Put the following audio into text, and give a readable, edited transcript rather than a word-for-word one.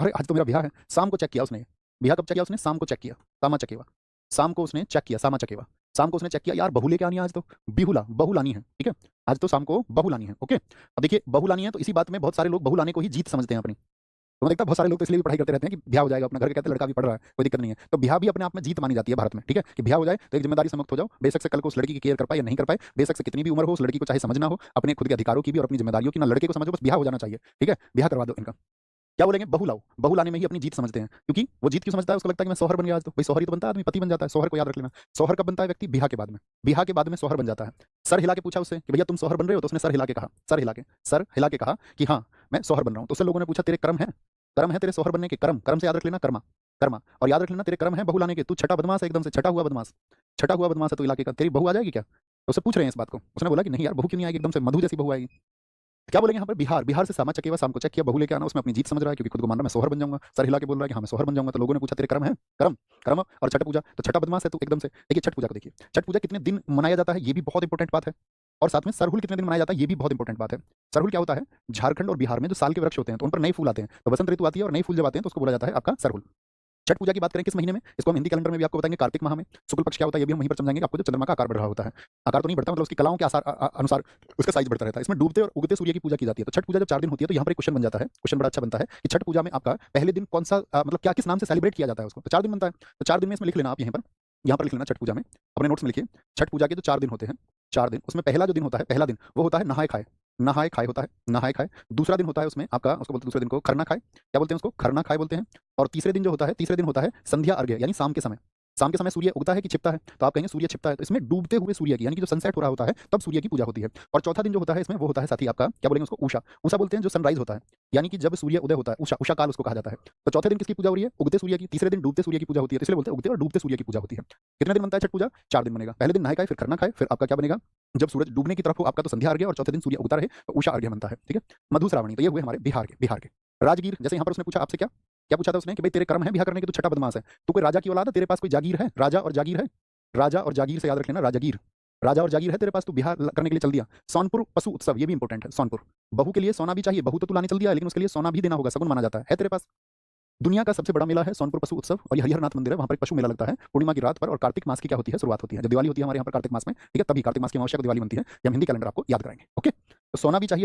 अरे आज तो मेरा ब्याह है, शाम को चेक किया उसने। ब्याह कब चेक किया उसने? शाम को चेक किया, सामा चकेवा। शाम को उसने चेक किया, सामा चकेवा। शाम को उसने चेक किया, यार बहू लेके आनी है आज तो, बिहुला बहू लानी है, ठीक है। आज तो शाम को बहू लानी है, ओके। अब देखिए बहू लानी है तो इसी बात में बहुत सारे लोग बहू लाने को ही जीत समझते हैं अपनी। तो मैं देखता बहुत सारे लोग तो इसलिए भी पढ़ाई करते रहते हैं कि ब्याह हो जाएगा अपना, घर के कहते हैं लड़का भी पढ़ रहा है, कोई दिक्कत नहीं है। तो ब्याह भी अपने आप में जीत मानी जाती है भारत में, ठीक है, कि ब्याह हो जाए तो एक जिम्मेदारी से मुक्त हो जाओ। बेशक से कल को उस लड़की की केयर कर पाए या नहीं कर पाए, बेशक से कितनी भी उम्र हो, उस लड़की को चाहे समझना हो अपने खुद के अधिकारों की भी और अपनी जिम्मेदारियों की, ना लड़के को समझो, बस ब्याह हो जाना चाहिए, ठीक है, ब्याह करवा दो इनका। क्या बोलेंगे? बहू लाओ, बहू लाने में ही अपनी जीत समझते हैं। क्योंकि वो जीत क्यों समझता है? उसको लगता है कि मैं शौहर बन गया आज तो। भाई शौहर ही तो बनता है आदमी, पति बन जाता है, शौहर को याद रख लेना। शौहर कब बनता है व्यक्ति? ब्याह के बाद में। ब्याह के बाद में शौहर बन जाता है। सर हिला के पूछा उससे कि भैया तुम शौहर बन रहे हो? तो उसने सर हिला के कहा, सर हिला के कहा कि हाँ मैं शौहर बन रहा हूँ। तो उससे लोगों ने पूछा तेरे कर्म है? कर्म है तेरे शौहर बनने के? कर्म, कर्म से याद रख लेना कर्मा, कर्मा। और याद रख लेना तेरे कर्म है बहू लाने के। तू छठा बदमाश है, एकदम से छठा हुआ बदमाश, छठा हुआ बदमाश है तू इलाके का। तेरी बहू आ जाएगी क्या? तो उससे पूछ रहे हैं इस बात को। उसने बोला कि नहीं यार बहू क्यों नहीं आएगी, एकदम से मधु जैसी बहू आएगी। क्या बोलेंगे यहाँ पर? बिहार, बिहार से सामा चकेवा, शाम को चेक किया, बहू लेके आना। उसमें अपनी जीत समझ रहा है क्योंकि खुद को मान रहा है मैं शौहर बन जाऊंगा। सर हिला के बोल रहा है कि हाँ मैं शौहर बन जाऊंगा। तो लोगों ने पूछा तेरे कर्म है? कर्म, कर्म और छठ पूजा, तो छठा बदमाश है तू एकदम से। देखिए छठ पूजा को देखिए, छठ पूजा कितने दिन मनाया जाता है ये भी बहुत इंपॉर्टेंट बात है। और साथ में सरहुल कितने दिन मनाया जाता है ये भी बहुत इंपॉर्टेंट बात है। सरहुल क्या होता है? झारखंड और बिहार में जो साल के वृक्ष होते हैं तो उन पर नए फूल आते हैं, तो बसंत ऋतु आती है और नए फूल जब आते हैं तो उसको बोला जाता है आपका सरहुल। छठ पूजा की बात करें किस महीने में, इसको हम हिंदी कैलेंडर में भी आपको बताएंगे, कार्तिक माह में। शुक्ल पक्ष क्या होता है ये भी हम वहीं पर समझाएंगे कि आपको जो चंद्रमा का आकार बढ़ रहा होता है। आकार तो नहीं बढ़ता, मतलब उसकी कलाओं के अनुसार उसका साइज बढ़ता रहता है। इसमें डूबते और उगते सूर्य की पूजा की जाती है। तो छठ पूजा जब 4 दिन होती है तो यहाँ पर एक क्वेश्चन बन जाता है, क्वेश्चन बड़ा अच्छा बनता है कि छठ पूजा में आपका पहले दिन कौन सा मतलब क्या किस नाम से सेलिब्रेट किया जाता है उसको? तो 4 दिन बनता है। तो 4 दिन में इसमें लिख लेना आप, यहाँ पर लिख लेना छठ पूजा में, अपने नोट्स में लिखिए। छठ पूजा के जो 4 दिन होते हैं, 4 दिन, उसमें पहला जो दिन होता है, पहला दिन वो होता है नहाए खाए, नहाए खाए होता है, नहाए खाए। दूसरा दिन होता है उसमें आपका, उसको बोलते हैं दूसरे दिन को खरना खाए, क्या बोलते हैं उसको? खरना खाए बोलते हैं। और तीसरे दिन जो होता है, तीसरे दिन होता है संध्या अर्घ्य, यानी शाम के समय। शाम के समय सूर्य उगता है कि छिपता है? तो आप कहेंगे सूर्य छिपता है। तो इसमें डूबते हुए सूर्य की, यानी कि जो सनसेट हो रहा होता है तब सूर्य की पूजा होती है। और चौथा दिन जो होता है इसमें वो होता है साथी आपका, क्या बोलेंगे उसको? उषा, उषा बोलते हैं जो सनराइज होता है, यानी कि जब सूर्य उदय होता है, उषा, उषा काल उसको कहा जाता है। तो चौथे दिन किसकी पूजा हो रही है? उगते सूर्य की। तीसरे दिन डूबते सूर्य की पूजा होती है, तो इसलिए बोलते हैं उगते और डूबते सूर्य की पूजा होती है। कितने दिन बनता है छठ पूजा? 4 दिन बनेगा। पहले दिन नहाए खाए, फिर खरना खाए, फिर आपका क्या बनेगा? जब सूरज डूबने की तरफ हो आपका तो संध्या अर्घ्य, और चौथे दिन सूर्य उगता रहे तो उषा अर्घ्य बनता है, ठीक है। मधु श्रावणी, तो ये हुए हमारे बिहार के। राजगीर, जैसे यहाँ पर उसने पूछा आपसे क्या क्या पूछा था उसने कि भाई तेरे कर्म है ब्याह करने के, तू छठा बदमाश है, तू कोई राजा की औलाद है, तेरे पास कोई जागीर है? राजा और जागीर है, राजा और जागीर से याद रख लेना, राजागीर, राजा और जागीर है तेरे पास, तू बिहार करने के लिए चल दिया। सोनपुर पशु उत्सव, ये भी इंपॉर्टेंट है। सोनपुर, बहू के लिए सोना भी चाहिए, बहू तो तू लाने चल दिया लेकिन उसके लिए सोना भी देना होगा, सगुन माना जाता है तेरे पास। दुनिया का सबसे बड़ा मेला है सोनपुर पशु उत्सव, और ये हरिहरनाथ मंदिर है, वहां पर एक पशु मेला लगता है पूर्णिमा की रात पर। और कार्तिक मास की क्या होती है? शुरुआत होती है, जब दिवाली होती है हमारे यहाँ पर कार्तिक मास में, ठीक है, तभी कार्तिक मास की अमावस्या को दिवाली बनती है। ये हम हिंदी कैलेंडर आपको याद कराएंगे, ओके। तो सोना भी चाहिए।